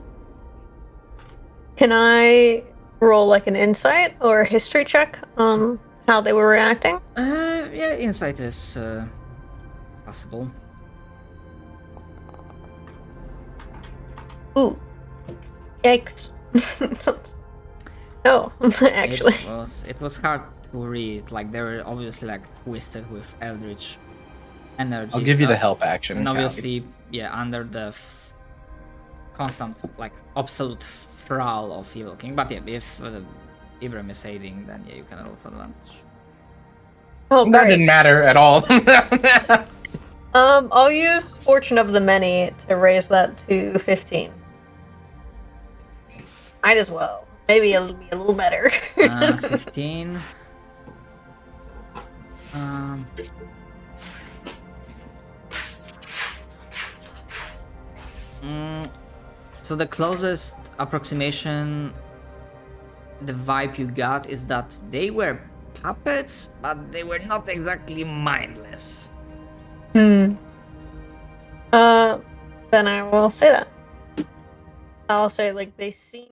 Can I roll like an insight or a history check on how they were reacting? Yeah, insight is possible. Ooh. Yikes. No, actually. It was hard to read. Like they were obviously like twisted with eldritch energy. I'll give you the help action. And Callie. obviously, yeah, under the constant, like, absolute thrall of Evil King. But yeah, if Ibrahim is aiding, then yeah, you can roll for advantage. Oh, That great. didn't matter at all. I'll use Fortune of the Many to raise that to 15. Might as well. Maybe it'll be a little better. 15. So the closest approximation, the vibe you got is that they were puppets, but they were not exactly mindless. Then I will say that. I'll say, like, they seem